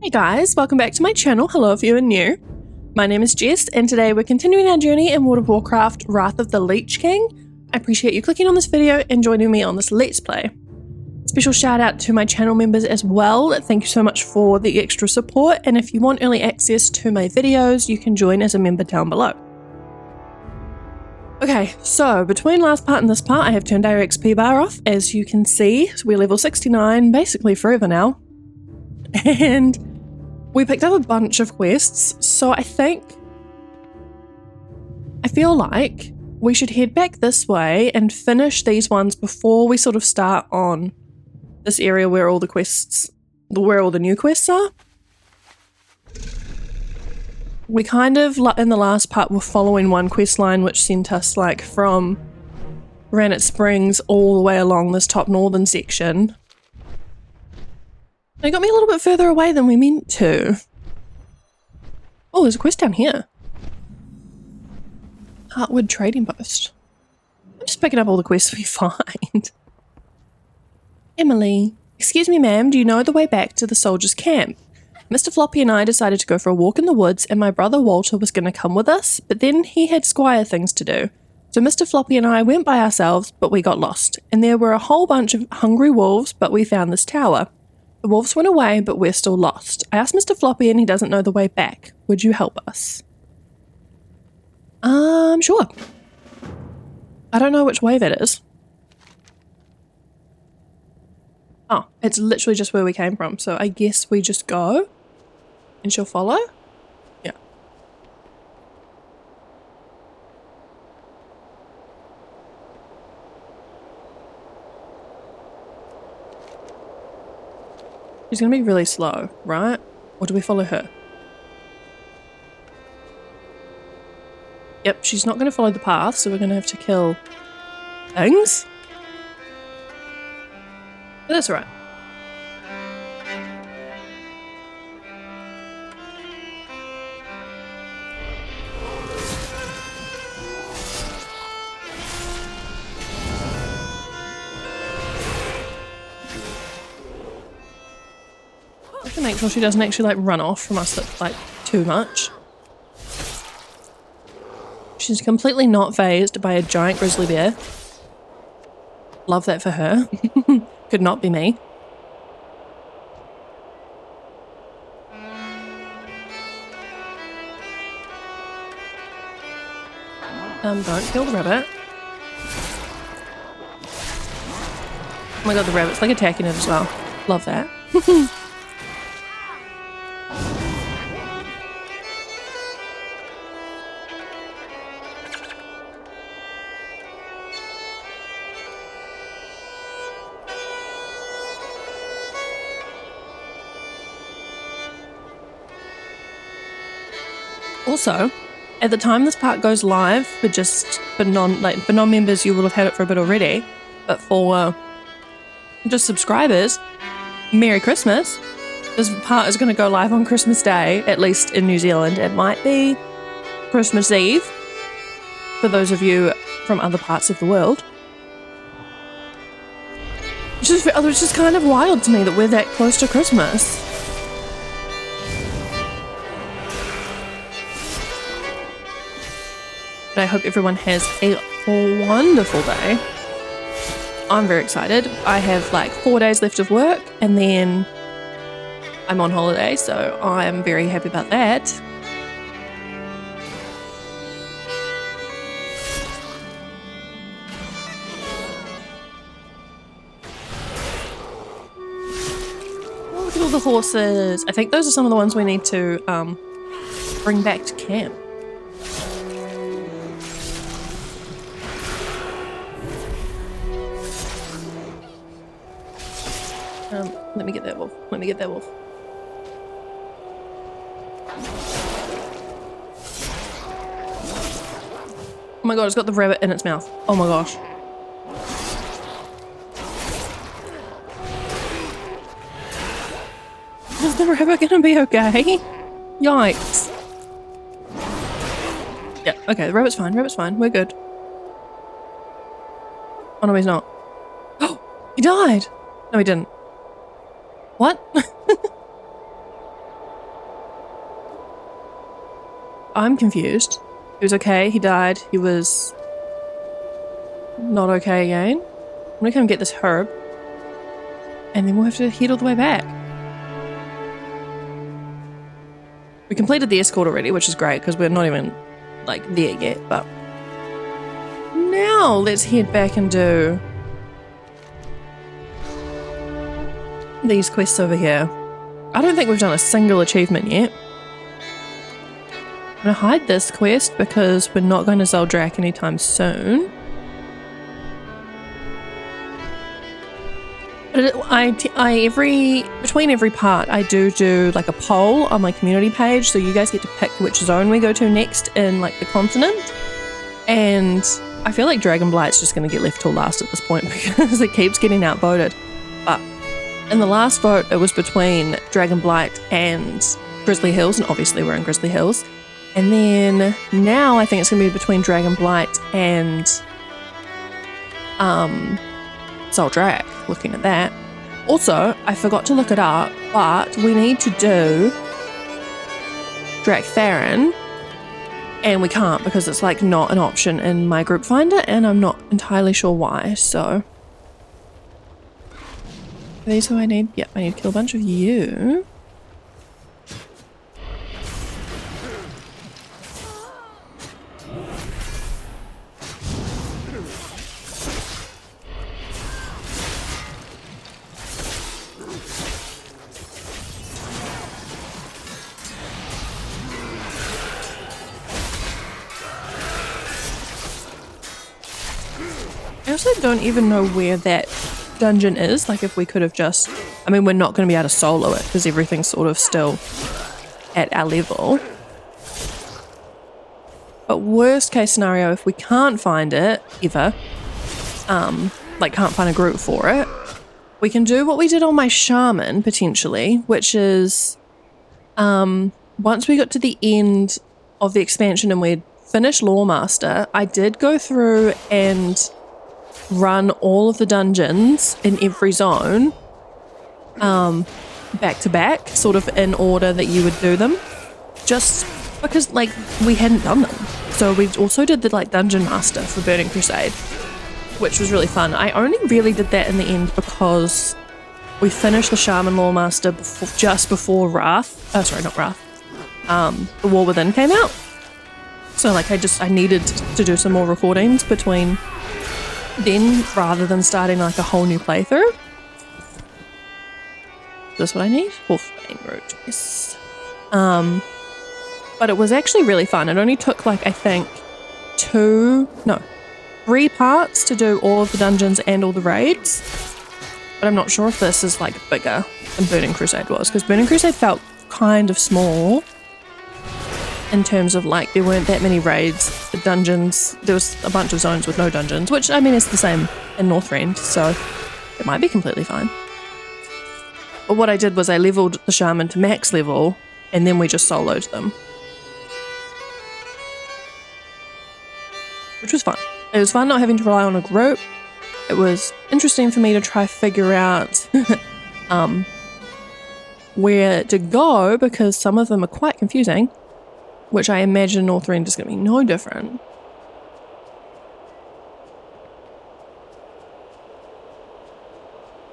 Hey guys, welcome back to my channel. Hello if you are new. My name is Jess and today we're continuing our journey in World of Warcraft Wrath of the Lich King. I appreciate you clicking on this video and joining me on this Let's Play. Special shout out to my channel members as well. Thank you so much for the extra support, and if you want early access to my videos, you can join as a member down below. Okay, so between last part and this part, I have turned our XP bar off. As you can see, so we're level 69 basically forever now. And we picked up a bunch of quests, so I feel like we should head back this way and finish these ones before we sort of start on this area where all the new quests are. We kind of, in the last part, were following one quest line which sent us like from Granite Springs all the way along this top northern section. It got me a little bit further away than we meant to. Oh, there's a quest down here. Heartwood Trading Post. I'm just picking up all the quests we find. Emily. Excuse me, ma'am, do you know the way back to the soldiers' camp? Mr. Floppy and I decided to go for a walk in the woods and my brother Walter was going to come with us, but then he had squire things to do. So Mr. Floppy and I went by ourselves, but we got lost. And there were a whole bunch of hungry wolves, but we found this tower. The wolves went away, but we're still lost. I asked Mr. Floppy and he doesn't know the way back. Would you help us? Sure. I don't know which way that is. Oh, it's literally just where we came from, so I guess we just go and she'll follow? Yeah. She's gonna be really slow, right? Or do we follow her? Yep, she's not gonna follow the path, so we're gonna have to kill things. But that's alright. I have to make sure she doesn't actually like run off from us like too much. She's completely not fazed by a giant grizzly bear. Love that for her. Could not be me. Don't kill the rabbit. Oh my god, the rabbit's like attacking it as well. Love that. Also, at the time this part goes live, for non-members, you will have had it for a bit already. But for just subscribers, Merry Christmas! This part is going to go live on Christmas Day, at least in New Zealand. It might be Christmas Eve for those of you from other parts of the world. It's just kind of wild to me that we're that close to Christmas. But I hope everyone has a wonderful day. I'm very excited. I have like 4 days left of work and then I'm on holiday, so I'm very happy about that. Oh, look at all the horses. I think those are some of the ones we need to bring back to camp. Let me get that wolf. Let me get that wolf. Oh my god, it's got the rabbit in its mouth. Oh my gosh. Is the rabbit gonna be okay? Yikes. Yeah, okay, the rabbit's fine, we're good. Oh no, he's not. Oh, he died! No, he didn't. What? I'm confused. He was okay, he died, he was not okay again. I'm gonna come get this herb. And then we'll have to head all the way back. We completed the escort already, which is great because we're not even like there yet, but now let's head back and do these quests over here. I don't think we've done a single achievement yet. I'm gonna hide this quest because we're not going to Zuldrak anytime soon. But between every part, I do like a poll on my community page, so you guys get to pick which zone we go to next in like the continent. And I feel like Dragonblight's just going to get left till last at this point because it keeps getting outvoted. But in the last vote, it was between Dragonblight and Grizzly Hills, and obviously we're in Grizzly Hills. And then now I think it's going to be between Dragonblight and Zuldrak, looking at that. Also, I forgot to look it up, but we need to do Draktherin, and we can't because it's like not an option in my group finder, and I'm not entirely sure why. So are these who I need? Yep, I need to kill a bunch of you. I also don't even know where that dungeon is, like if we could have just, I mean we're not going to be able to solo it because everything's sort of still at our level. But worst case scenario, if we can't find it ever, like can't find a group for it, we can do what we did on my shaman potentially, which is once we got to the end of the expansion and we'd finished Lawmaster, I did go through and run all of the dungeons in every zone back to back, sort of in order that you would do them, just because like we hadn't done them. So we also did the like dungeon master for Burning Crusade, which was really fun. I only really did that in the end because we finished the Shaman Lawmaster just before Wrath, the War Within came out. So like I needed to do some more recordings between then rather than starting like a whole new playthrough. Is this what I need? Wolfbane root, yes. But it was actually really fun. It only took like I think 3 parts to do all of the dungeons and all the raids. But I'm not sure if this is like bigger than Burning Crusade was, because Burning Crusade felt kind of small in terms of like there weren't that many raids, the dungeons, there was a bunch of zones with no dungeons, which I mean is the same in Northrend, so it might be completely fine. But what I did was I leveled the shaman to max level and then we just soloed them, which was fun. It was fun not having to rely on a group. It was interesting for me to try figure out where to go because some of them are quite confusing, which I imagine Northrend is going to be no different.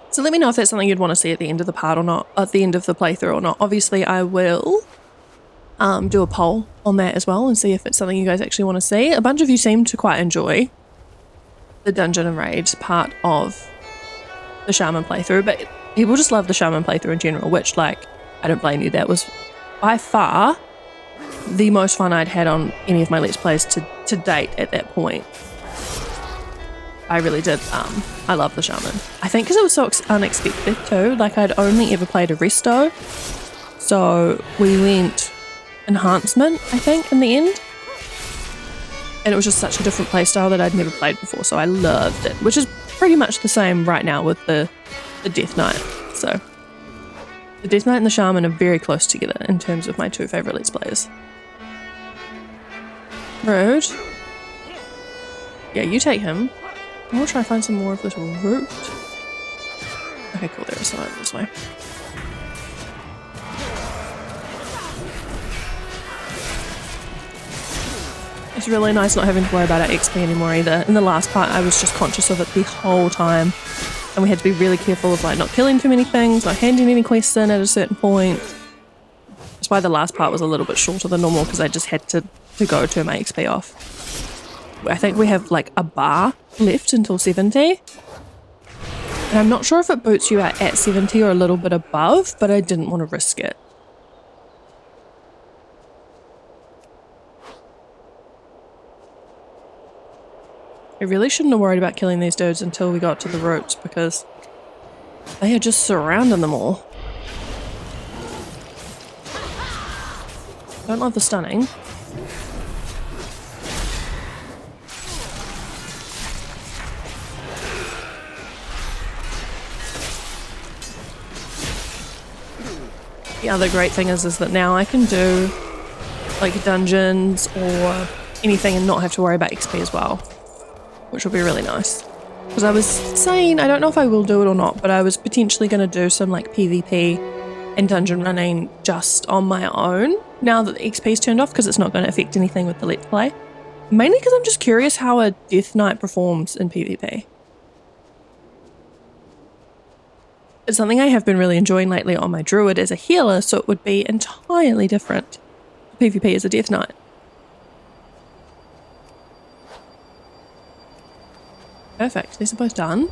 So let me know if that's something you'd want to see at the end of the part or not, at the end of the playthrough or not. Obviously I will do a poll on that as well and see if it's something you guys actually want to see. A bunch of you seem to quite enjoy the dungeon and raids part of the shaman playthrough, but people just love the shaman playthrough in general, which like I don't blame you. That was by far the most fun I'd had on any of my Let's Plays to date at that point. I really did. I love the shaman. I think because it was so unexpected too. Like I'd only ever played a resto, so we went enhancement I think in the end, and it was just such a different playstyle that I'd never played before, so I loved it, which is pretty much the same right now with the Death Knight. So the Death Knight and the shaman are very close together in terms of my 2 favourite Let's Plays. Road. Yeah, you take him. I will try to find some more of this root. Okay, cool, there is some over this way. It's really nice not having to worry about our XP anymore either. In the last part, I was just conscious of it the whole time. And we had to be really careful of like not killing too many things, not handing any quests in at a certain point. That's why the last part was a little bit shorter than normal, because I just had to go turn my XP off. I think we have like a bar left until 70. And I'm not sure if it boots you out at 70 or a little bit above, but I didn't want to risk it. I really shouldn't have worried about killing these dudes until we got to the roots, because they are just surrounding them all. Don't love the stunning. The other great thing is that now I can do like dungeons or anything and not have to worry about XP as well, which will be really nice. Because I was saying, I don't know if I will do it or not, but I was potentially going to do some like PvP and dungeon running just on my own now that the XP's turned off, because it's not going to affect anything with the Let's Play. Mainly because I'm just curious how a Death Knight performs in PvP. It's something I have been really enjoying lately on my druid as a healer, so it would be entirely different to PvP as a Death Knight. Perfect, these are both done.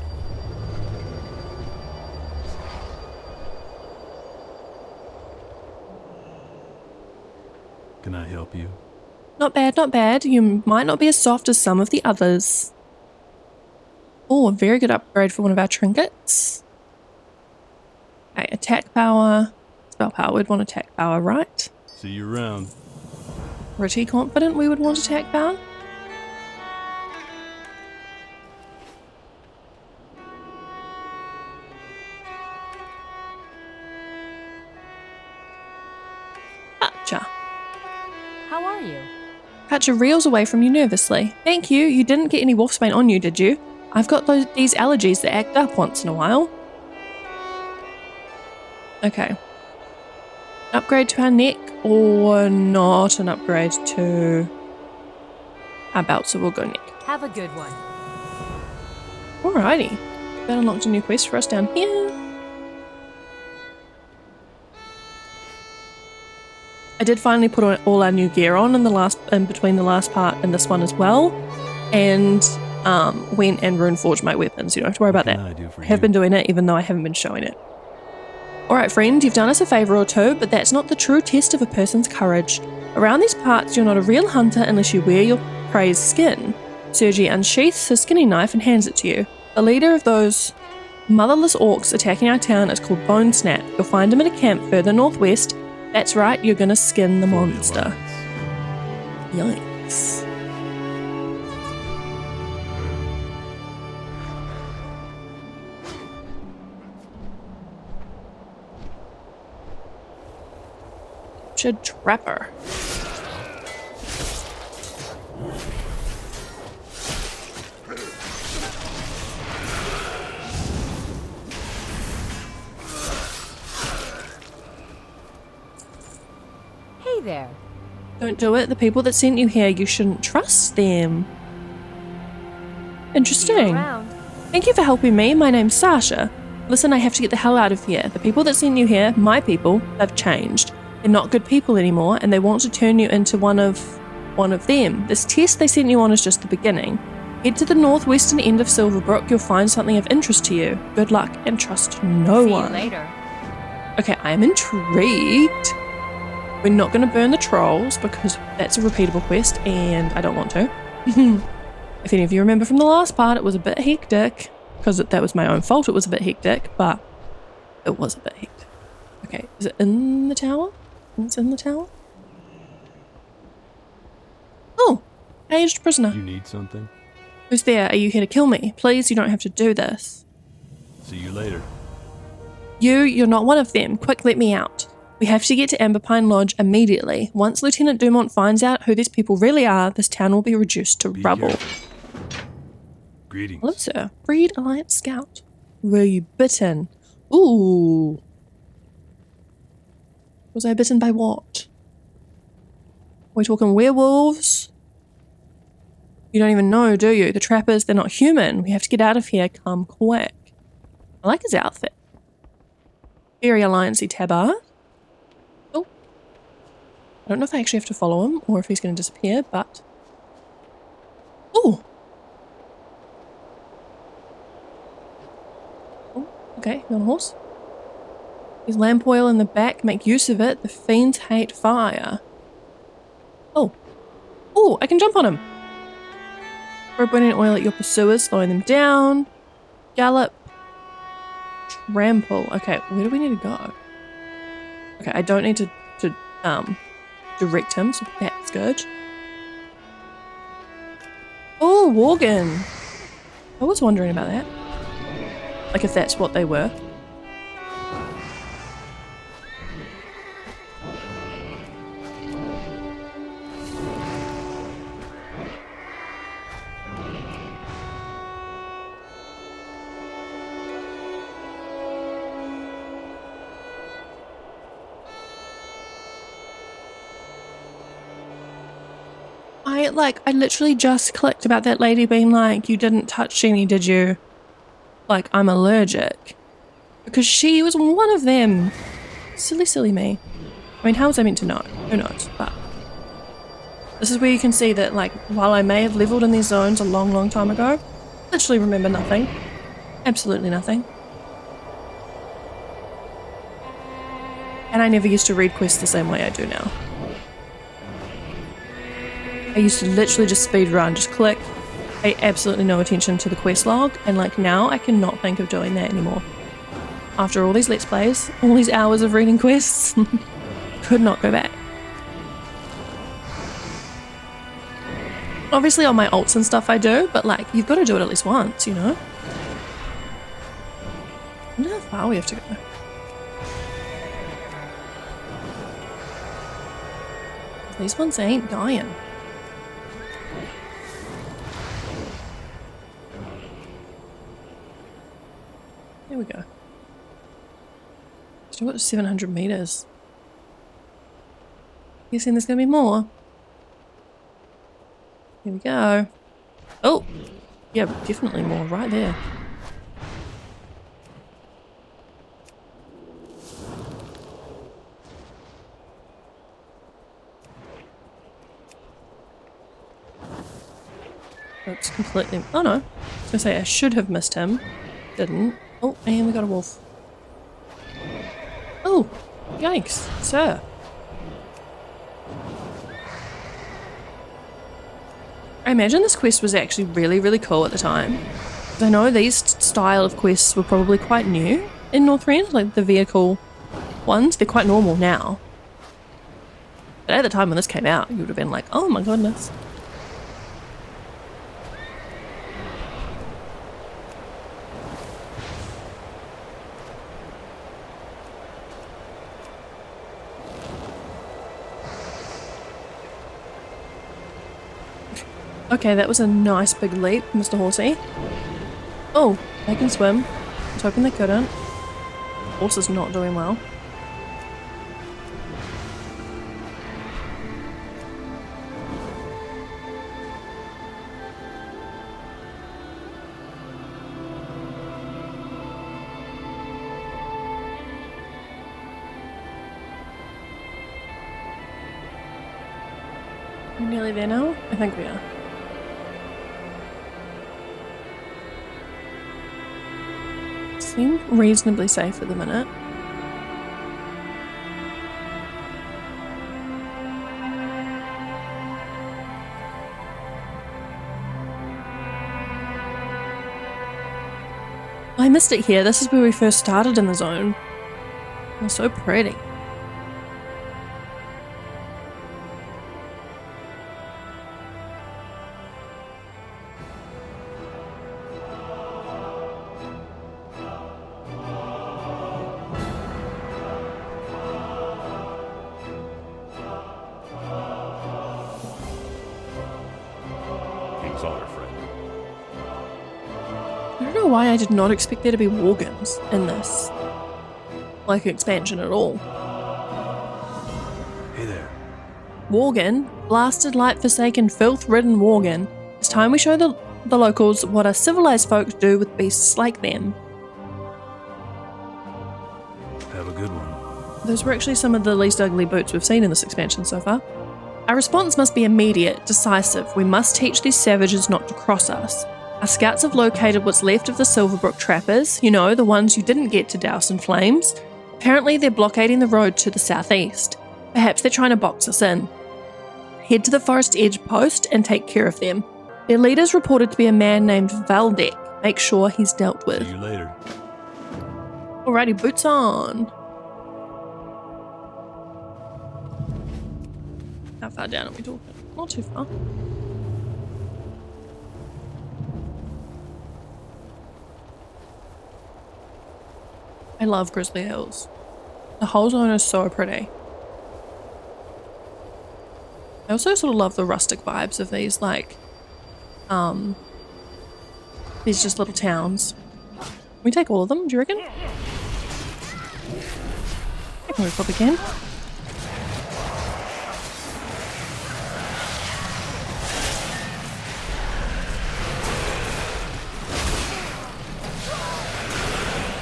Can I help you? Not bad, not bad. You might not be as soft as some of the others. Oh, a very good upgrade for one of our trinkets. Okay, attack power, spell power. We'd want attack power, right? See you around. Pretty confident we would want attack power. Gotcha. How are you? Patcha reels away from you nervously. Thank you. You didn't get any wolfsbane on you, did you? I've got these allergies that act up once in a while. Okay. Upgrade to our neck or not an upgrade to our belt, so we'll go neck. Have a good one. Alrighty. That unlocked a new quest for us down here. I did finally put all our new gear on in between the last part and this one as well, and went and rune forged my weapons. You don't have to worry about that. I have been doing it even though I haven't been showing it. Alright friend, you've done us a favour or two, but that's not the true test of a person's courage. Around these parts you're not a real hunter unless you wear your prey's skin. Sergi unsheaths his skinning knife and hands it to you. The leader of those motherless orcs attacking our town is called Bone Snap. You'll find him in a camp further northwest. That's right, you're gonna skin the monster. Yikes. Trapper. Hey there. Don't do it. The people that sent you here, you shouldn't trust them. Interesting. Thank you for helping me. My name's Sasha. Listen, I have to get the hell out of here. The people that sent you here, my people, have changed. They're not good people anymore, and they want to turn you into one of them. This test they sent you on is just the beginning. Head to the northwestern end of Silverbrook. You'll find something of interest to you. Good luck and trust no one. See you later. Okay, I am intrigued. We're not going to burn the trolls because that's a repeatable quest, and I don't want to. If any of you remember from the last part, it was a bit hectic. Because that was my own fault, it was a bit hectic, but it was a bit hectic. Okay, is it in the tower? It's in the tower? Oh, aged prisoner. You need something? Who's there? Are you here to kill me? Please, you don't have to do this. See you later. You're not one of them. Quick, let me out. We have to get to Amberpine Lodge immediately. Once Lieutenant Dumont finds out who these people really are, this town will be reduced to rubble. Careful. Greetings. Hello, sir. Breed Alliance Scout. Were you bitten? Ooh. Was I bitten by what? Are we talking werewolves? You don't even know, do you? The trappers, they're not human. We have to get out of here. Come quick. I like his outfit. Very alliance-y tabard. Oh. I don't know if I actually have to follow him or if he's going to disappear, but... Oh! Oh, okay, you're on a horse. There's lamp oil in the back. Make use of it. The fiends hate fire. Oh. Oh, I can jump on him. Throw burning oil at your pursuers, slowing them down. Gallop. Trample. Okay, where do we need to go? Okay, I don't need to direct him, so that's good. Oh, Worgen. I was wondering about that. Like if that's what they were. I literally just clicked about that lady being like, you didn't touch Jenny, did you? Like, I'm allergic. Because she was one of them. Silly, silly me. I mean, how was I meant to know? Who knows? But this is where you can see that, like, while I may have leveled in these zones a long, long time ago, literally remember nothing. Absolutely nothing. And I never used to read quests the same way I do now. I used to literally just speed run, just click, pay absolutely no attention to the quest log, and like now I cannot think of doing that anymore. After all these let's plays, all these hours of reading quests, could not go back. Obviously on my alts and stuff I do, but like you've got to do it at least once, you know? I wonder how far we have to go. These ones ain't dying. There we go. Still got 700 meters. Guessing there's gonna be more. Here we go. Oh! Yeah, definitely more right there. Oops, completely. Oh no. I was gonna say I should have missed him. Didn't. Oh, and we got a wolf. Oh, yikes, sir. I imagine this quest was actually really, really cool at the time. I know these style of quests were probably quite new in Northrend, like the vehicle ones. They're quite normal now. But at the time when this came out, you would have been like, oh my goodness. Okay, that was a nice big leap, Mr. Horsey. Oh, they can swim. I was hoping they couldn't. Horse is not doing well. We're nearly there now? I think we are. Seem reasonably safe at the minute. I missed it here. This is where we first started in the zone. It was so pretty. Why I did not expect there to be Worgens in this, like, expansion at all. Hey there. Worgen, blasted light forsaken, filth-ridden Worgen, has time we show the locals what us civilized folks do with beasts like them. Have a good one. Those were actually some of the least ugly boots we've seen in this expansion so far. Our response must be immediate, decisive. We must teach these savages not to cross us. Our scouts have located what's left of the Silverbrook trappers, you know, the ones you didn't get to douse in flames. Apparently they're blockading the road to the southeast. Perhaps they're trying to box us in. Head to the forest edge post and take care of them. Their leader's reported to be a man named Valdek. Make sure he's dealt with. See you later. Alrighty, boots on. How far down are we talking? Not too far. I love Grizzly Hills. The whole zone is so pretty. I also sort of love the rustic vibes of these, like, these just little towns. Can we take all of them, do you reckon? I think we probably can.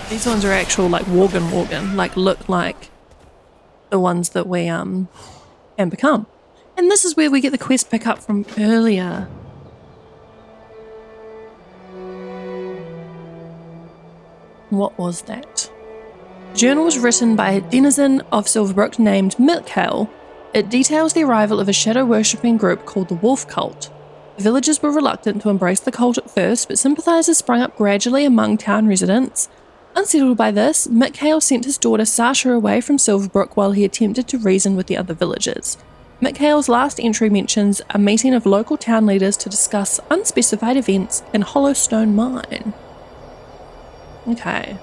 These ones are actual, like, worgen, like, look like the ones that we, can become. And this is where we get the quest pick up from earlier. What was that? The journal was written by a denizen of Silverbrook named Mikhail. It details the arrival of a shadow-worshipping group called the Wolf Cult. The villagers were reluctant to embrace the cult at first, but sympathizers sprung up gradually among town residents. Unsettled by this, Mikhail sent his daughter Sasha away from Silverbrook while he attempted to reason with the other villagers. Mikhail's last entry mentions a meeting of local town leaders to discuss unspecified events in Hollowstone Mine. Okay.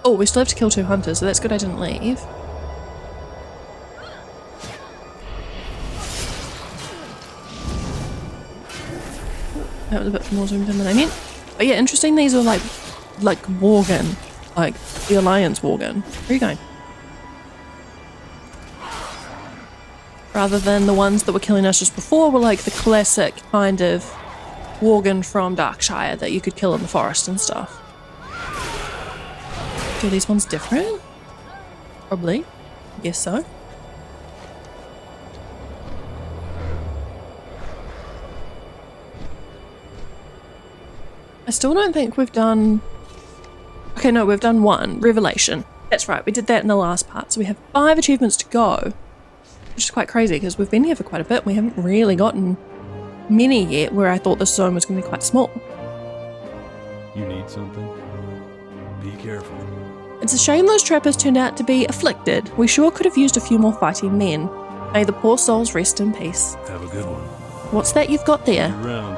Oh, we still have to kill 2 hunters, so that's good I didn't leave. That was a bit more zoomed in than I meant. But yeah, interesting, these are like Worgen, like the Alliance Worgen. Where are you going? Rather than the ones that were killing us just before were like the classic kind of Worgen from Darkshire that you could kill in the forest and stuff. Are these ones different? Probably. I guess so. I still don't think we've done... Okay, no, we've done 1. Revelation. That's right, we did that in the last part. So we have 5 achievements to go. Which is quite crazy because we've been here for quite a bit. We haven't really gotten many yet where I thought this zone was going to be quite small. You need something? Be careful. It's a shame those trappers turned out to be afflicted. We sure could have used a few more fighting men. May the poor souls rest in peace. Have a good one. What's that you've got there? See you around.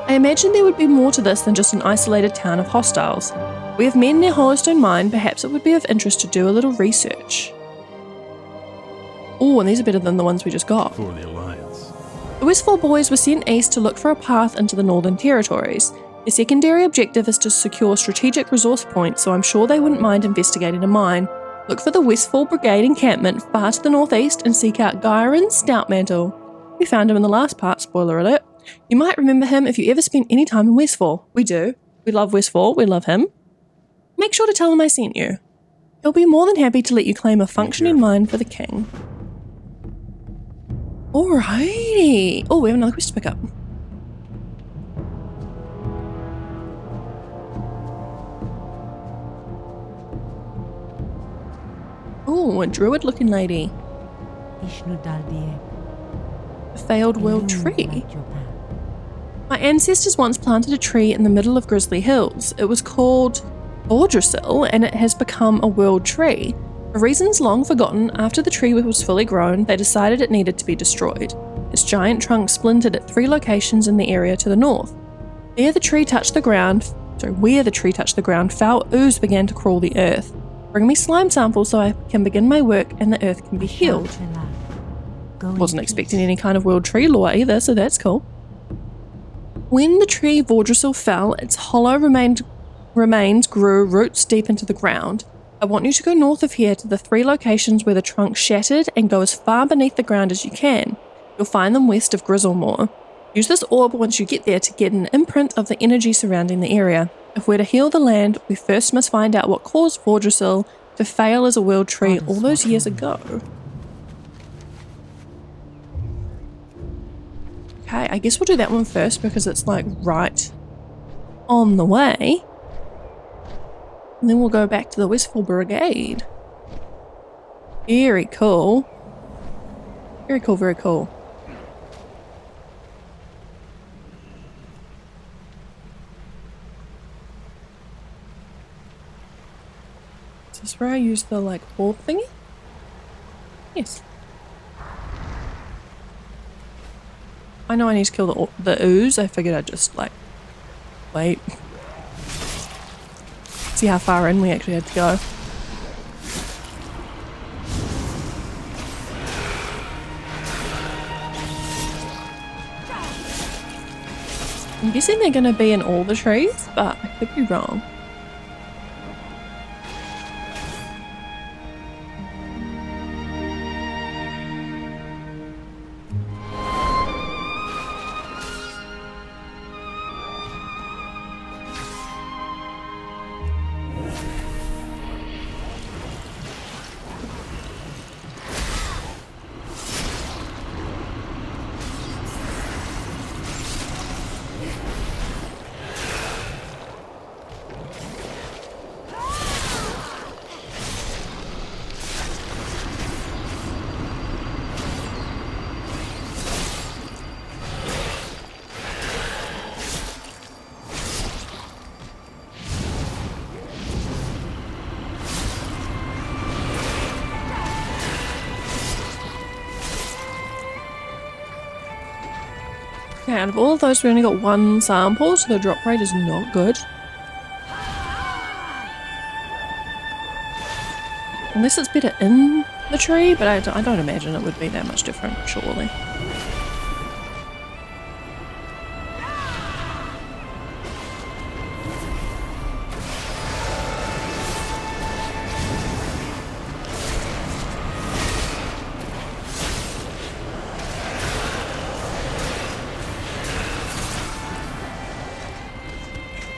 I imagine there would be more to this than just an isolated town of hostiles. We have men near Hollowstone Mine. Perhaps it would be of interest to do a little research. Oh, and these are better than the ones we just got. For the Alliance. The Westfall boys were sent east to look for a path into the Northern Territories. Their secondary objective is to secure strategic resource points, so I'm sure they wouldn't mind investigating a mine. Look for the Westfall Brigade encampment far to the northeast and seek out Gyron Stoutmantle. We found him in the last part, spoiler alert. You might remember him if you ever spent any time in Westfall. We do. We love Westfall. We love him. Make sure to tell him I sent you. He'll be more than happy to let you claim a functioning mine for the king. Alrighty. Oh, we have another quest to pick up. Oh, a druid-looking lady. A failed world tree. My ancestors once planted a tree in the middle of Grizzly Hills. It was called Vordrassil, and it has become a world tree. For reasons long forgotten, after the tree was fully grown, they decided it needed to be destroyed. Its giant trunk splintered at 3 locations in the area to the north. Where the tree touched the ground, foul ooze began to crawl the earth. Bring me slime samples so I can begin my work and the earth can be healed. Wasn't expecting any kind of world tree lore either, so that's cool. When the tree Vordrassil fell, its hollow remains grew roots deep into the ground. I want you to go north of here to the 3 locations where the trunk shattered and go as far beneath the ground as you can. You'll find them west of Grizzlemore. Use this orb once you get there to get an imprint of the energy surrounding the area. If we're to heal the land, we first must find out what caused Vordrassil to fail as a world tree all those years ago. Okay, I guess we'll do that one first because it's like right on the way. And then we'll go back to the Westfall Brigade. Very cool. Very cool, very cool. Is this where I use the like orb thingy? Yes. I know I need to kill the ooze. I figured I'd just like wait. See how far in we actually had to go. I'm guessing they're going to be in all the trees, but I could be wrong. Okay, out of all of those, we only got one sample, so the drop rate is not good. Unless it's better in the tree, but I don't imagine it would be that much different, surely.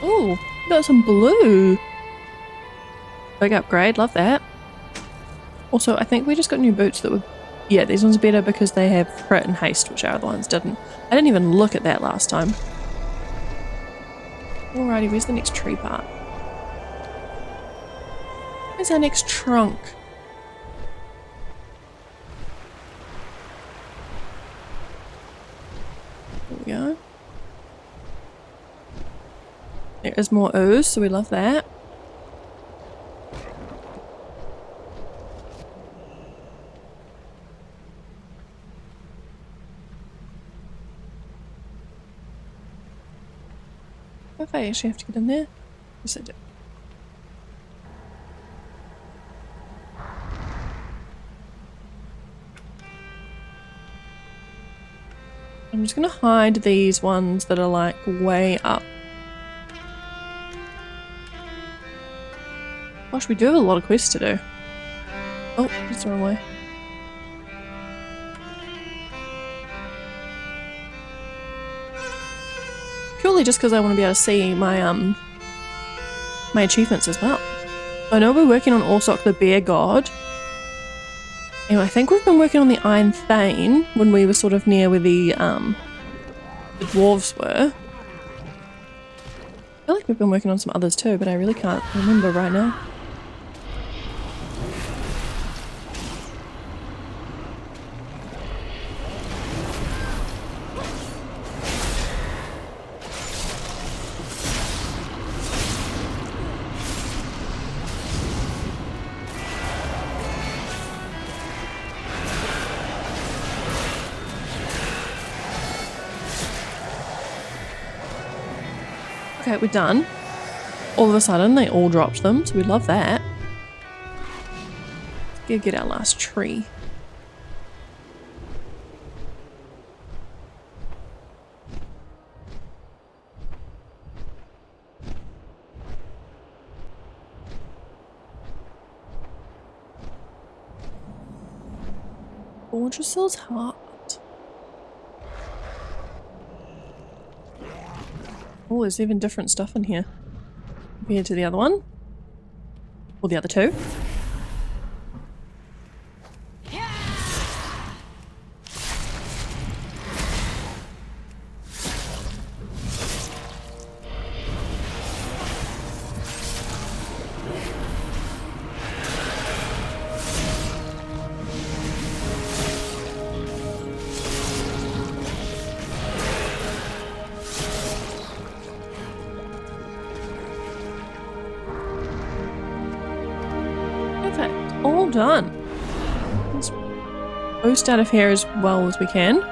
Ooh, got some blue. Big upgrade, love that. Also, I think we just got new boots that were... Yeah, these ones are better because they have crit and haste, which our other ones didn't. I didn't even look at that last time. Alrighty, where's the next tree part? Where's our next trunk? There we go. There is more ooze, so we love that. If I actually have to get in there? Yes, I do. I'm just gonna hide these ones that are like way up. Gosh, we do have a lot of quests to do. Oh, that's the wrong way. Purely just because I want to be able to see my my achievements as well. I know we're working on Orsonn the Bear God. And I think we've been working on the Iron Thane when we were sort of near where the dwarves were. I feel like we've been working on some others too, but I really can't remember right now. Okay, we're done. All of a sudden, they all dropped them, so we love that. Let's go get our last tree. Vordrassil's heart. Oh, there's even different stuff in here compared to the other one. Or the other two. Perfect. All done. Let's boost out of here as well as we can.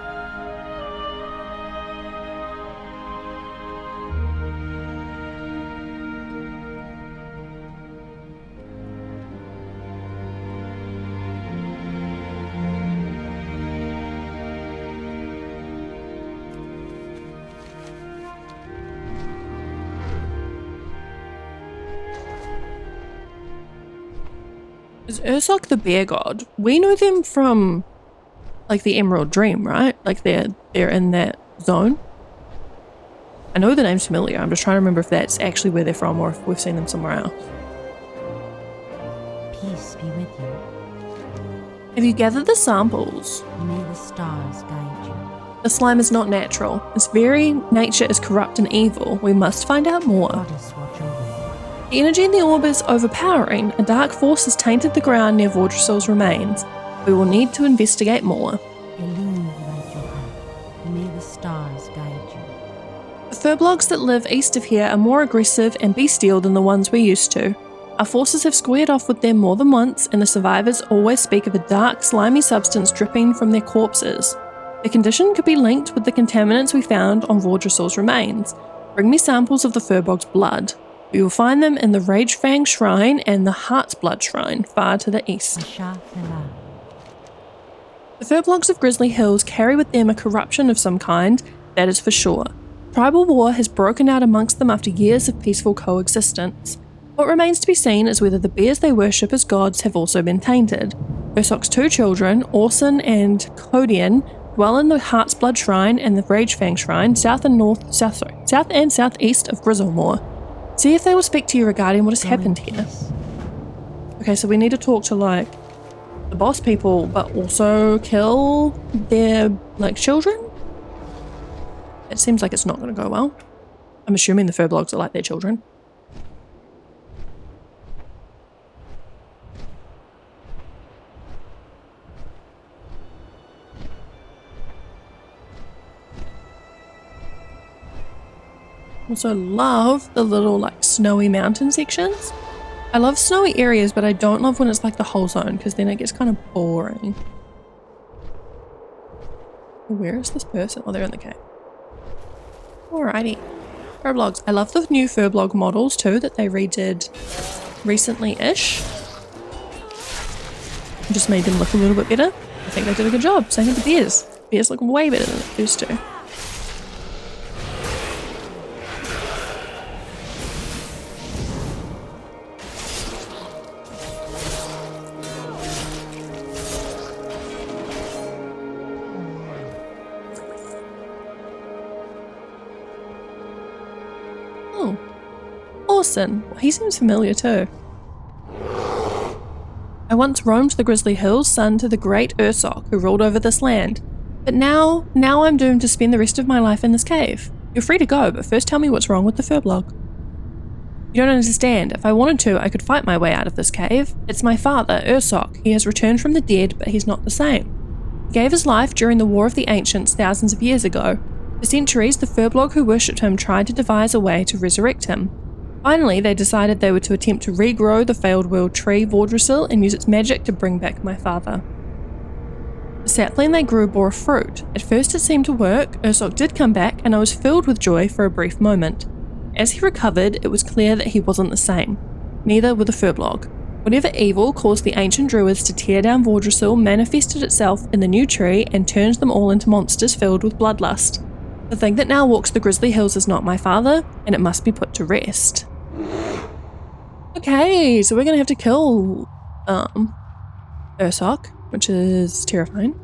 Is Ursok the bear god? We know them from like the Emerald Dream, right? Like they're in that zone. I know the name's familiar. I'm just trying to remember if that's actually where they're from or if we've seen them somewhere else. Peace be with you. Have you gathered the samples? May the stars guide you. The slime is not natural. Its very nature is corrupt and evil. We must find out more. Goddess watch over you. The energy in the orb is overpowering. A dark force has tainted the ground near Vordrassil's remains. We will need to investigate more. Illuminate your path. May the stars guide you. The furblogs that live east of here are more aggressive and bestial than the ones we're used to. Our forces have squared off with them more than once, and the survivors always speak of a dark, slimy substance dripping from their corpses. The condition could be linked with the contaminants we found on Vordrassil's remains. Bring me samples of the furbog's blood. We will find them in the Ragefang Shrine and the Heart's Blood Shrine, far to the east. The furblogs of Grizzly Hills carry with them a corruption of some kind, that is for sure. Tribal war has broken out amongst them after years of peaceful coexistence. What remains to be seen is whether the bears they worship as gods have also been tainted. Ursok's two children, Orsonn and Kodian, dwell in the Heart's Blood Shrine and the Ragefang Shrine, south and southeast of Grizzlemore. See if they will speak to you regarding what has happened here. Okay, so we need to talk to like the boss people, but also kill their like children? It seems like it's not going to go well. I'm assuming the furblogs are like their children. Also love the little like snowy mountain sections. I love snowy areas, but I don't love when it's like the whole zone because then it gets kind of boring. Where is this person? Oh, they're in the cave. Alrighty. Furblogs. I love the new furblog models too that they redid recently-ish. Just made them look a little bit better. I think they did a good job. Same with the bears. Bears look way better than they used to. Orsonn. He seems familiar too. I once roamed the Grizzly Hills, son to the great Ursok who ruled over this land. But now I'm doomed to spend the rest of my life in this cave. You're free to go, but first tell me what's wrong with the furblog. You don't understand. If I wanted to, I could fight my way out of this cave. It's my father, Ursok. He has returned from the dead, but he's not the same. He gave his life during the War of the Ancients thousands of years ago. For centuries, the furblog who worshipped him tried to devise a way to resurrect him. Finally, they decided they were to attempt to regrow the failed world tree Vordrassil and use its magic to bring back my father. The sapling they grew bore fruit. At first it seemed to work, Ursok did come back, and I was filled with joy for a brief moment. As he recovered, it was clear that he wasn't the same. Neither were the furblog. Whatever evil caused the ancient druids to tear down Vordrassil manifested itself in the new tree and turned them all into monsters filled with bloodlust. The thing that now walks the Grizzly Hills is not my father, and it must be put to rest. Okay, so we're gonna have to kill Ursok, which is terrifying.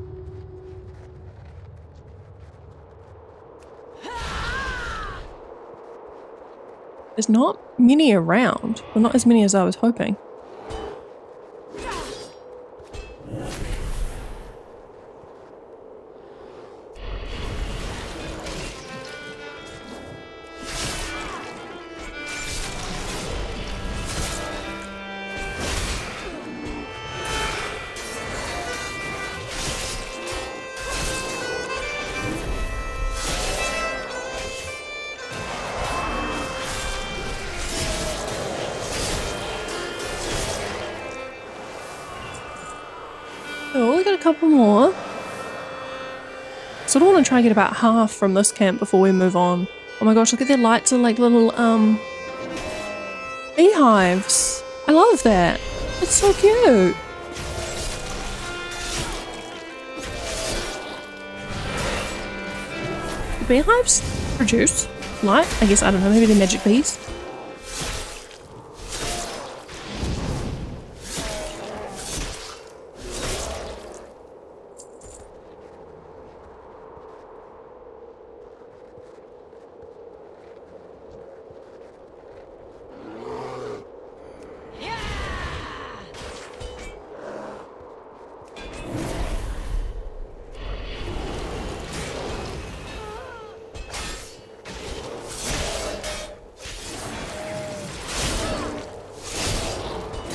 There's not many around. Well, not as many as I was hoping. Oh, we got a couple more. So I don't want to try and get about half from this camp before we move on. Oh my gosh, look at their lights are like little beehives. I love that. It's so cute. The beehives produce light. I guess, I don't know, maybe they're magic bees.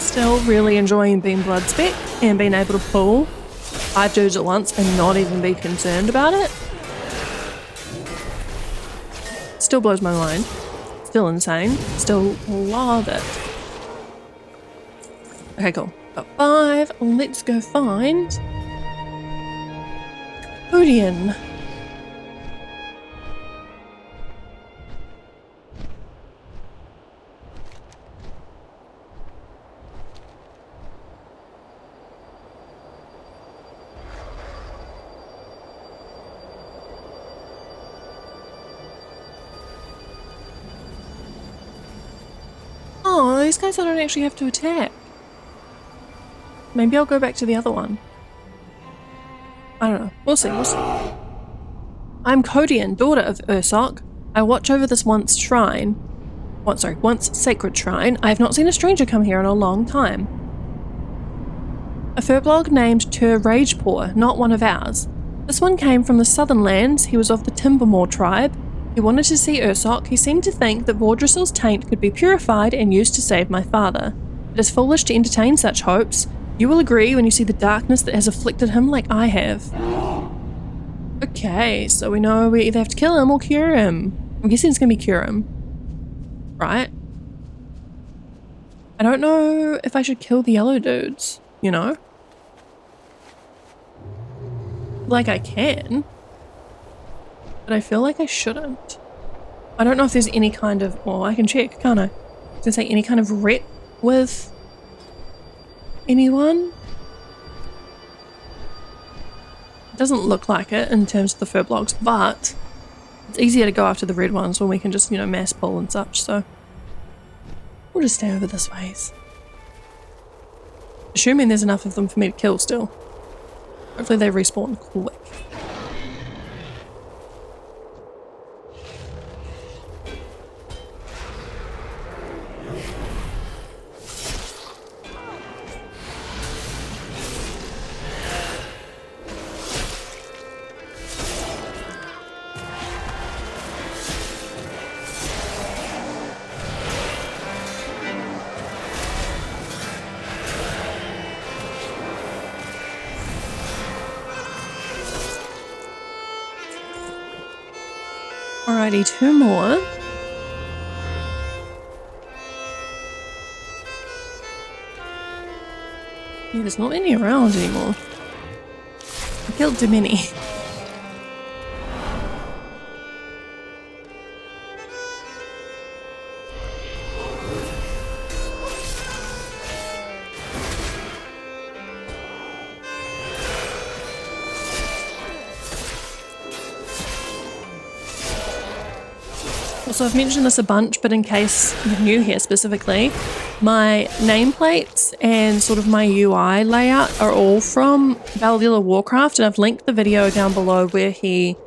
Still really enjoying being blood spec and being able to pull 5 dudes at once and not even be concerned about it. Still blows my mind. Still insane. Still love it. Okay, cool. Got 5. Let's go find Kodian. Oh, these guys I don't actually have to attack. Maybe I'll go back to the other one. I don't know. We'll see, we'll see. I'm Kodian, daughter of Ursok. I watch over this once sacred shrine. I have not seen a stranger come here in a long time. A furblog named Tur Ragepaw, not one of ours. This one came from the southern lands. He was of the Timbermore tribe. He wanted to see Ursok. He seemed to think that Vordrassil's taint could be purified and used to save my father. It is foolish to entertain such hopes. You will agree when you see the darkness that has afflicted him like I have. Okay, so we know we either have to kill him or cure him. I'm guessing it's going to be cure him. Right? I don't know if I should kill the yellow dudes, you know? Like I can. But I feel like I shouldn't. I don't know if there's any kind of... Well, I can check, can't I? I was gonna say any kind of rep with anyone. It doesn't look like it in terms of the furblocks, but it's easier to go after the red ones when we can just, you know, mass pull and such, so we'll just stay over this ways. Assuming there's enough of them for me to kill still. Hopefully they respawn quick. Alrighty, 2 more. Yeah, there's not any around anymore. I killed too many. So I've mentioned this a bunch, but in case you're new here specifically, my nameplates and sort of my UI layout are all from big&little Warcraft, and I've linked the video down below where he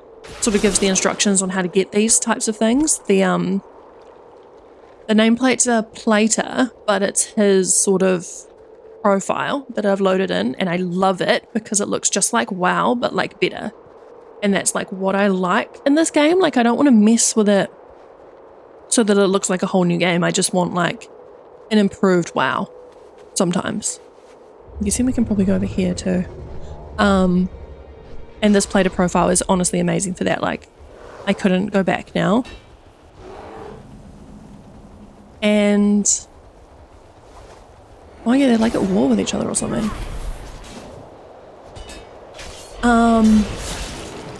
sort of gives the instructions on how to get these types of things. The The nameplate's a plater, but it's his sort of profile that I've loaded in, and I love it because it looks just like WoW, but like better. And that's like what I like in this game. Like, I don't want to mess with it so that it looks like a whole new game. I just want like an improved WoW sometimes. You see, we can probably go over here too. And this plater profile is honestly amazing for that. Like, I couldn't go back now. And oh yeah, they're like at war with each other or something.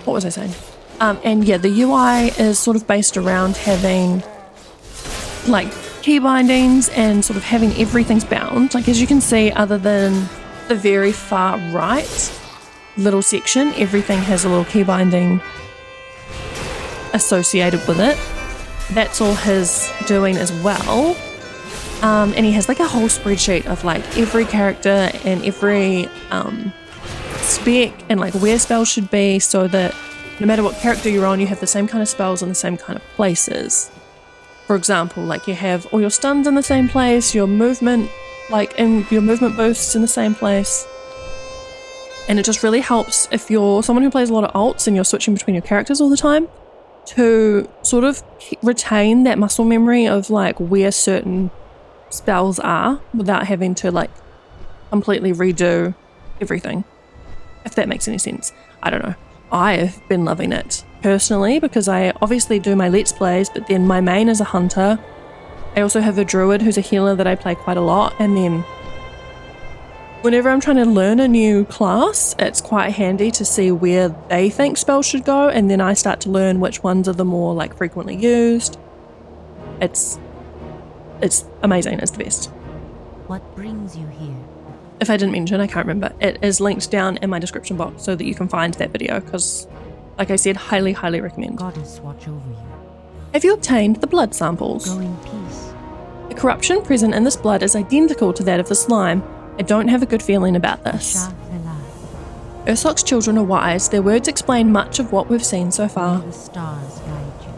What was I saying? And yeah, the UI is sort of based around having like key bindings and sort of having everything's bound. Like, as you can see, other than the very far right little section, everything has a little key binding associated with it. That's all his doing as well. And he has like a whole spreadsheet of like every character and every spec and like where spells should be, so that no matter what character you're on, you have the same kind of spells in the same kind of places. For example, like you have all your stuns in the same place, your movement, like in your movement boosts in the same place. And it just really helps if you're someone who plays a lot of alts and you're switching between your characters all the time, to sort of retain that muscle memory of like where certain spells are without having to like completely redo everything, if that makes any sense. I don't know. I've been loving it personally because I obviously do my Let's Plays, but then my main is a hunter. I also have a druid who's a healer that I play quite a lot, and then whenever I'm trying to learn a new class, it's quite handy to see where they think spells should go, and then I start to learn which ones are the more like frequently used. It's amazing. It's the best. What brings you here? If I didn't mention, I can't remember. It is linked down in my description box so that you can find that video because, like I said, highly, highly recommend. Goddess watch over you. Have you obtained the blood samples? Go in peace. The corruption present in this blood is identical to that of the slime. I don't have a good feeling about this. Ursoc's children are wise. Their words explain much of what we've seen so far. May the stars guide you.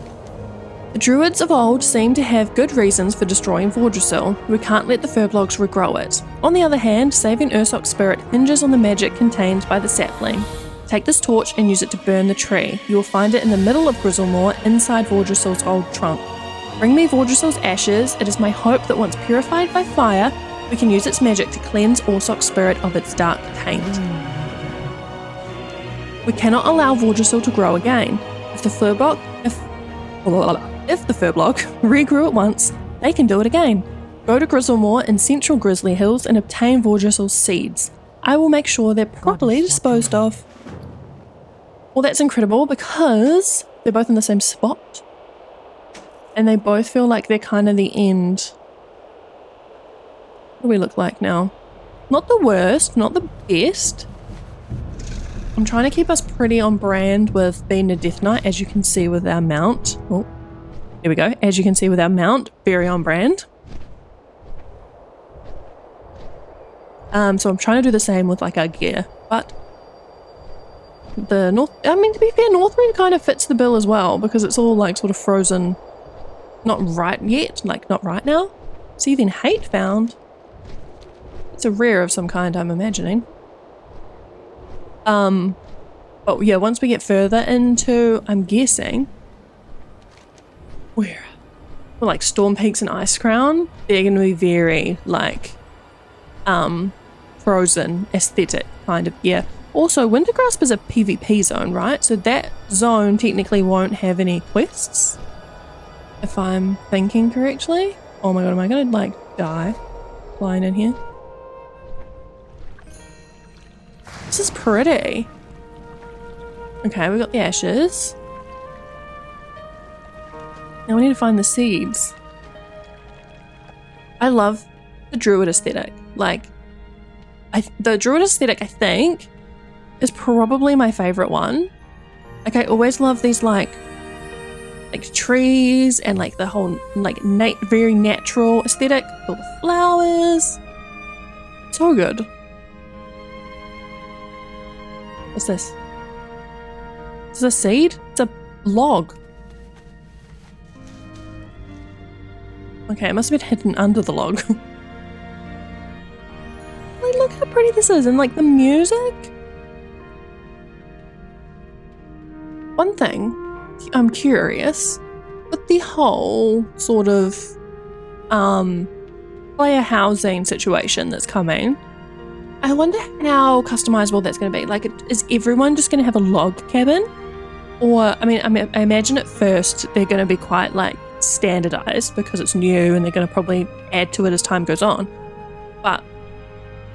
The druids of old seem to have good reasons for destroying Vordrassil. We can't let the furblogs regrow it. On the other hand, saving Ursoc's spirit hinges on the magic contained by the sapling. Take this torch and use it to burn the tree. You will find it in the middle of Grizzlemore, inside Vordrassil's old trunk. Bring me Vordrassil's ashes. It is my hope that once purified by fire, we can use its magic to cleanse Orsoc's spirit of its dark taint. We cannot allow Vordrassil to grow again. If the furblock regrew at once, they can do it again. Go to Grizzlemore in central Grizzly Hills and obtain Vordrassil's seeds. I will make sure they're properly disposed of. Well, that's incredible because they're both in the same spot. And they both feel like they're kind of the end. What do we look like now? Not the worst, not the best. I'm trying to keep us pretty on brand with being a Death Knight, as you can see with our mount. Oh, here we go. As you can see with our mount, very on brand. So I'm trying to do the same with like our gear, but the to be fair, northrend kind of fits the bill as well because it's all like sort of frozen. Not right yet, like not right now. Seething hate found. It's a rare of some kind, I'm imagining. But yeah, once we get further into, I'm guessing, where? Well, like Storm Peaks and Ice Crown, they're going to be very like, frozen aesthetic kind of, yeah. Also, Wintergrasp is a PvP zone, right? So that zone technically won't have any quests, if I'm thinking correctly. Oh my god, am I going to like die flying in here? This is pretty. Okay, we got the ashes. Now we need to find the seeds. I love the druid aesthetic. Like, the druid aesthetic, I think, is probably my favorite one. Like, I always love these like trees and like the whole like very natural aesthetic. All the flowers. So good. What's this? Is this a seed? It's a log. Okay, it must have been hidden under the log. Like, look how pretty this is, and like the music. One thing, I'm curious, with the whole sort of player housing situation that's coming, I wonder how customizable that's going to be. Like, is everyone just going to have a log cabin? Or, I imagine at first they're going to be quite like standardized because it's new and they're going to probably add to it as time goes on. But,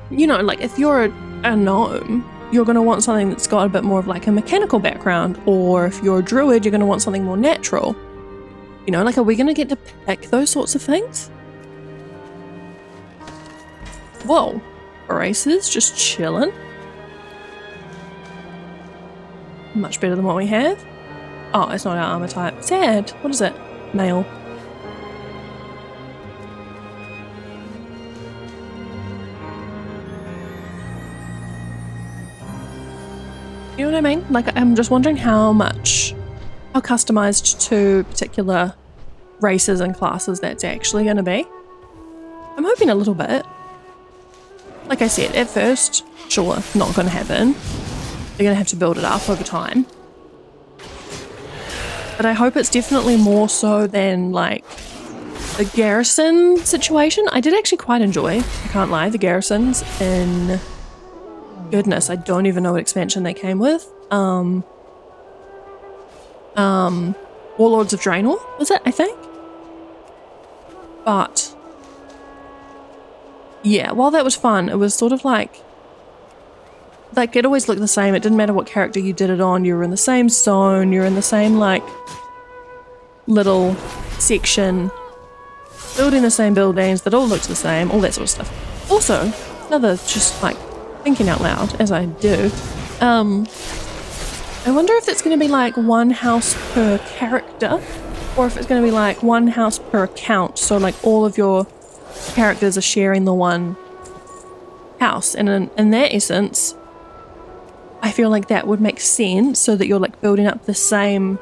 you know, like if you're a gnome, you're going to want something that's got a bit more of like a mechanical background. Or if you're a druid, you're going to want something more natural. You know, like, are we going to get to pick those sorts of things? Whoa. Braces, just chilling. Much better than what we have. Oh, it's not our armor type. Sad. What is it? Male. You know what I mean? Like, I'm just wondering how customized to particular races and classes that's actually going to be. I'm hoping a little bit. Like I said, at first, sure, not going to happen. They're going to have to build it up over time. But I hope it's definitely more so than, like, the garrison situation. I did actually quite enjoy, I can't lie, the garrisons in... Goodness, I don't even know what expansion they came with. Warlords of Draenor, was it, I think? But... yeah, while that was fun, it was sort of like it always looked the same. It didn't matter what character you did it on. You were in the same zone. You're in the same, like, little section, building the same buildings that all looked the same, all that sort of stuff. Also, another, just, like, thinking out loud, as I do, I wonder if it's going to be, like, one house per character, or if it's going to be, like, one house per account. So, like, all of your characters are sharing the one house, and in that essence I feel like that would make sense, so that you're like building up the same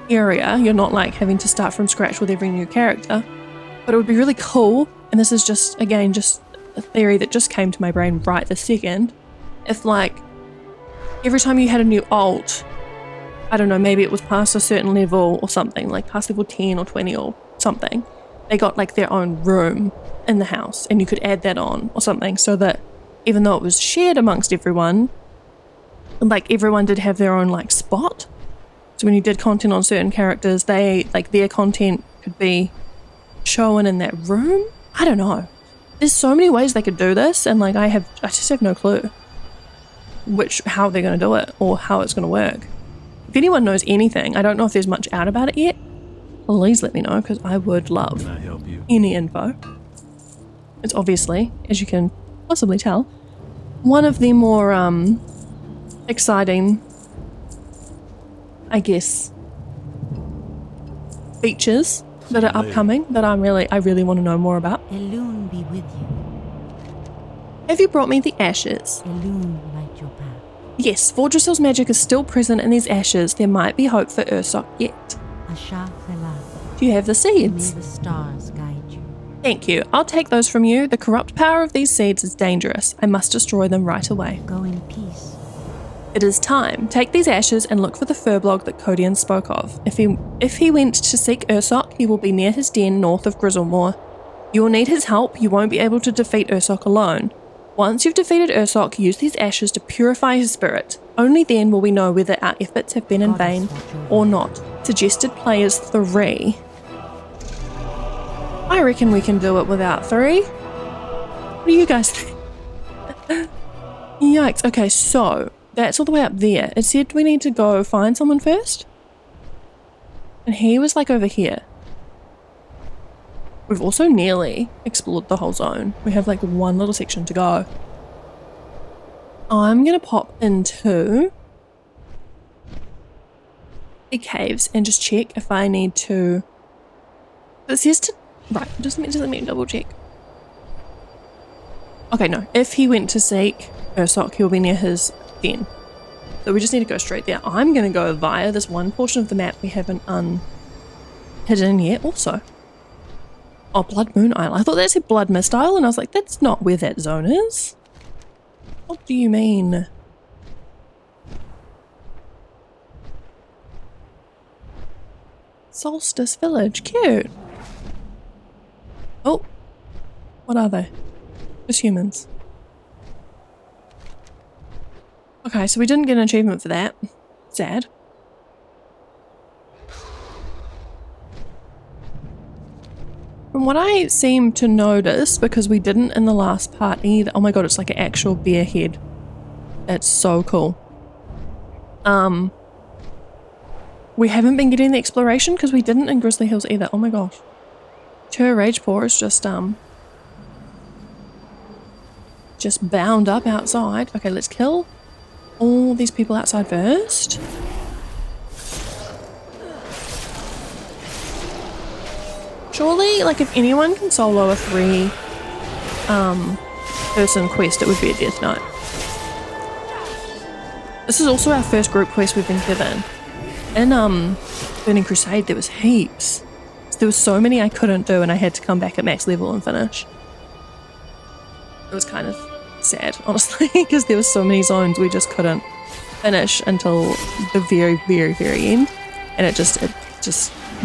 area. You're not like having to start from scratch with every new character. But it would be really cool, and this is just, again, just a theory that just came to my brain right this second, if like every time you had a new alt, I don't know, maybe it was past a certain level or something, like past level 10 or 20 or something, they got like their own room in the house, and you could add that on or something, so that even though it was shared amongst everyone, like everyone did have their own like spot. So when you did content on certain characters, they like their content could be shown in that room. I don't know. There's so many ways they could do this, and like I just have no clue how they're going to do it or how it's going to work. If anyone knows anything, I don't know if there's much out about it yet, please let me know, because I would love Can I help you? any info. It's obviously, as you can possibly tell, one of the more exciting, I guess, features that are upcoming that I really want to know more about. Elune be with you. Have you brought me the ashes? Elune light your path. Yes, Vordrassil's magic is still present in these ashes. There might be hope for Ursok yet. Asha Khala. Do you have the May seeds? the stars guide you. Thank you. I'll take those from you. The corrupt power of these seeds is dangerous. I must destroy them right away. Go in peace. It is time. Take these ashes and look for the furblog that Kodian spoke of. If he went to seek Ursok, he will be near his den north of Grizzlemore. You will need his help. You won't be able to defeat Ursok alone. Once you've defeated Ursok, use these ashes to purify his spirit. Only then will we know whether our efforts have been in vain or not. Suggested players 3. I reckon we can do it without 3. What do you guys think? Yikes. Okay, so that's all the way up there. It said we need to go find someone first. And he was like over here. We've also nearly explored the whole zone. We have like one little section to go. I'm going to pop into the caves and just check if I need to... It says to... Right, just let me double check. Okay, no. If he went to seek Ursok, he'll be near his den. So we just need to go straight there. I'm going to go via this one portion of the map we haven't unhidden yet also. Oh, Blood Moon Isle. I thought that said Blood Mist Isle, and I was like, that's not where that zone is. What do you mean? Solstice Village. Cute. Oh. What are they? Just humans. Okay, so we didn't get an achievement for that. Sad. From what I seem to notice, because we didn't in the last part either. Oh my god, it's like an actual bear head. That's so cool. We haven't been getting the exploration because we didn't in Grizzly Hills either. Oh my gosh. Her rage pour is just bound up outside. Okay, let's kill all these people outside first. Surely, like, if anyone can solo a 3 person quest, it would be a Death Knight. This is also our first group quest we've been given. In Burning Crusade, there was heaps. There was so many I couldn't do, and I had to come back at max level and finish. It was kind of sad, honestly, because there were so many zones we just couldn't finish until the very, very, very end, and it just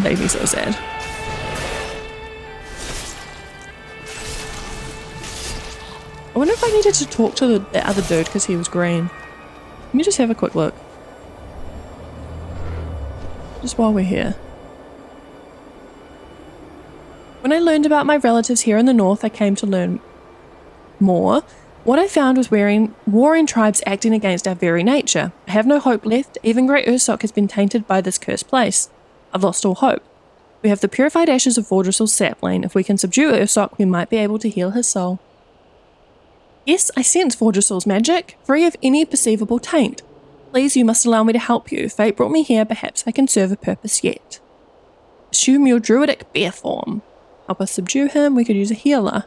made me so sad. I wonder if I needed to talk to the other dude because he was green. Let me just have a quick look. Just while we're here. When I learned about my relatives here in the north, I came to learn more. What I found was warring tribes acting against our very nature. I have no hope left. Even Great Ursock has been tainted by this cursed place. I've lost all hope. We have the purified ashes of Vordrassil's sapling. If we can subdue Ursock, we might be able to heal his soul. Yes, I sense Vordrassil's magic, free of any perceivable taint. Please, you must allow me to help you. Fate brought me here, perhaps I can serve a purpose yet. Assume your druidic bear form. Help us subdue him, we could use a healer.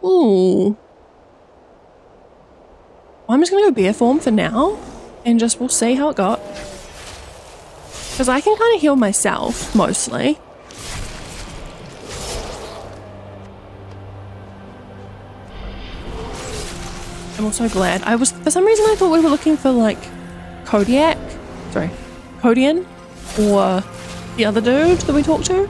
Ooh. I'm just gonna go bear form for now, and we'll see how it got. Because I can kind of heal myself, mostly. I'm also glad. For some reason I thought we were looking for like Kodian, or the other dude that we talked to,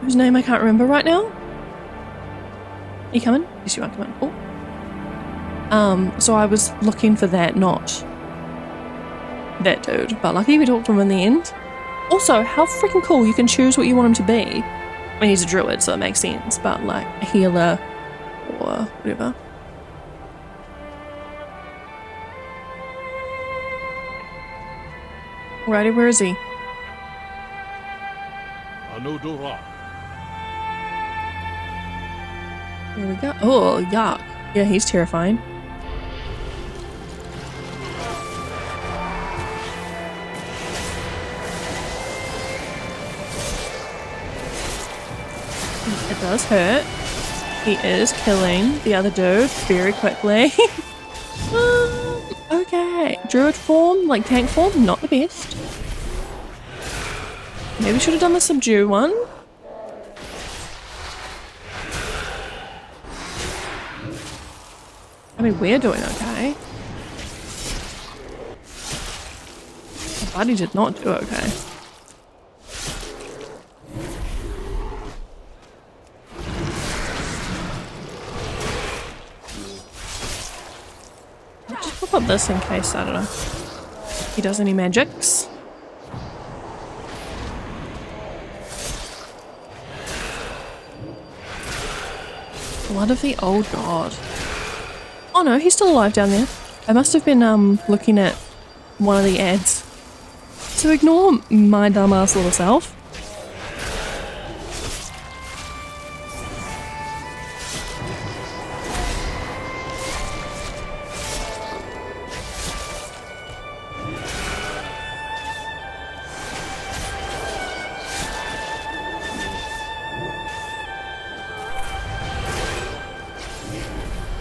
whose name I can't remember right now. Are you coming? Yes, you are coming. Oh. So I was looking for that, not that dude, but luckily we talked to him in the end. Also, how freaking cool, you can choose what you want him to be. I mean, he's a druid, so it makes sense, but like a healer or whatever. Alrighty, where is he? There we go. Oh, yuck. Yeah, he's terrifying. It does hurt. He is killing the other dude very quickly. Okay. Druid form, like tank form, not the best. Maybe should have done the subdue one. I mean, we're doing okay. My buddy did not do okay. I'll just pop up this in case, I don't know, he does any magics. Blood of the old god. Oh no, he's still alive down there. I must have been looking at one of the ads. So ignore my dumbass little self.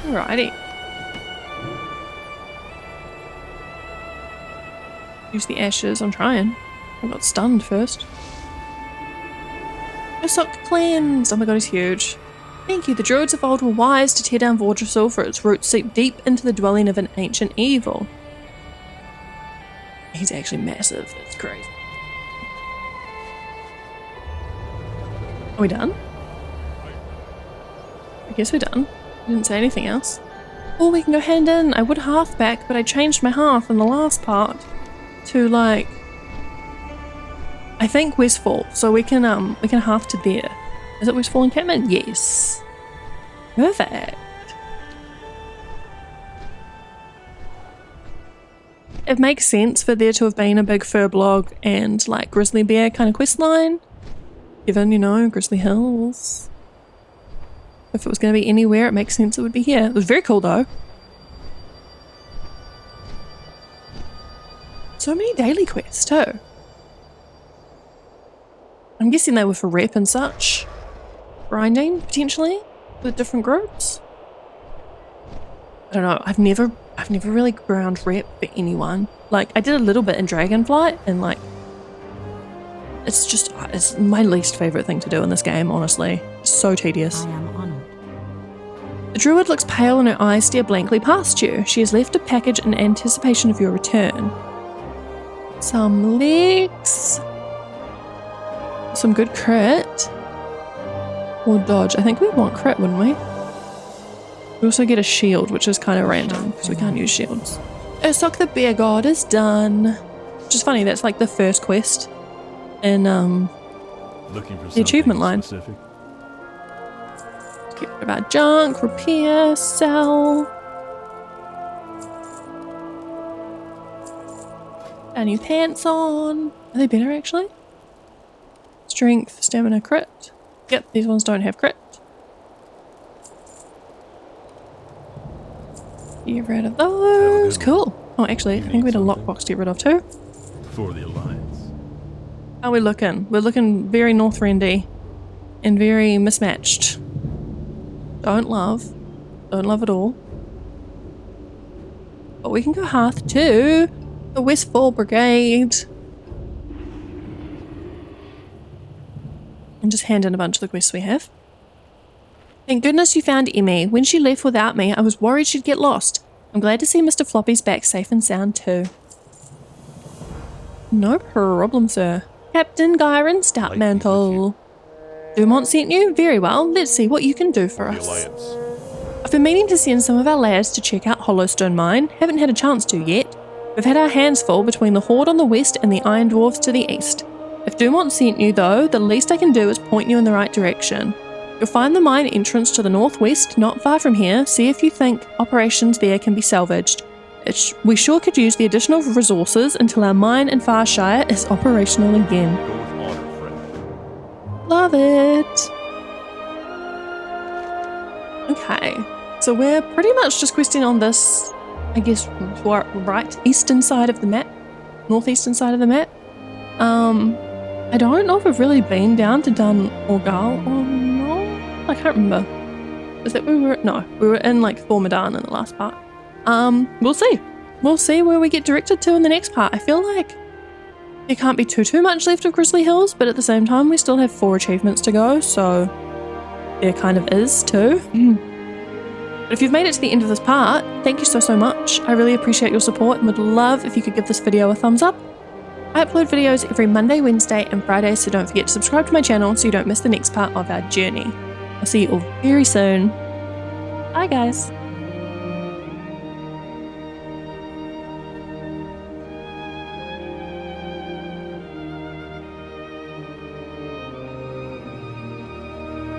Alrighty. Use the ashes. I'm trying. I got stunned first. Your sock cleanse. Oh my god, he's huge. Thank you. The druids of old were wise to tear down Vordrassil, for its roots seep deep into the dwelling of an ancient evil. He's actually massive. It's crazy. Are we done? I guess we're done. I didn't say anything else. Oh, we can go hand in. I would half back, but I changed my half in the last part to like, I think Westfall. So we can half to there. Is it Westfall encampment? Yes. Perfect. It makes sense for there to have been a big fur blog and like grizzly bear kind of quest line. Given, you know, Grizzly Hills. If it was going to be anywhere, it makes sense it would be here. It was very cool though. So many daily quests too. I'm guessing they were for rep and such. Grinding, potentially, with different groups. I don't know, I've never really ground rep for anyone. Like, I did a little bit in Dragonflight, and like, it's my least favourite thing to do in this game, honestly. It's so tedious. I am honored. The druid looks pale and her eyes stare blankly past you. She has left a package in anticipation of your return. Some legs. Some good crit. Or dodge. I think we'd want crit, wouldn't we? We also get a shield, which is kind of random, because we can't use shields. Ursok the bear god is done. Which is funny, that's like the first quest in Looking for the achievement line. specific? Let's get rid of our junk, repair, sell. Our new pants on. Are they better actually? Strength, stamina, crit. Yep, these ones don't have crit. Get rid of those. Cool. Oh, actually, I think we had a lockbox to get rid of too. For the Alliance. How are we looking? We're looking very northrendy and very mismatched. Don't love at all. But we can go Hearth to the Westfall Brigade. And just hand in a bunch of the quests we have. Thank goodness you found Emmy. When she left without me, I was worried she'd get lost. I'm glad to see Mr. Floppy's back safe and sound too. No problem, sir. Captain Gyron Stoutmantle. Dumont sent you? Very well. Let's see what you can do for The us. Alliance. I've been meaning to send some of our lads to check out Hollowstone Mine. Haven't had a chance to yet. We've had our hands full between the Horde on the west and the Iron Dwarves to the east. If Dumont sent you though, the least I can do is point you in the right direction. You'll find the mine entrance to the northwest, not far from here. See if you think operations there can be salvaged. We sure could use the additional resources until our mine in Farshire is operational again. Go with honor, friend. Love it! Okay, so we're pretty much just questing on this, I guess, right eastern side of the map, northeastern side of the map. I don't know if we've really been down to Dun Orgal or no. I can't remember. Is that where we were? No, we were in like Thormadan in the last part. We'll see. We'll see where we get directed to in the next part. I feel like there can't be too much left of Grizzly Hills, but at the same time we still have 4 achievements to go, so there kind of is too. But if you've made it to the end of this part, thank you so much. I really appreciate your support and would love if you could give this video a thumbs up. I upload videos every Monday, Wednesday and Friday, so don't forget to subscribe to my channel so you don't miss the next part of our journey. I'll see you all very soon. Bye guys.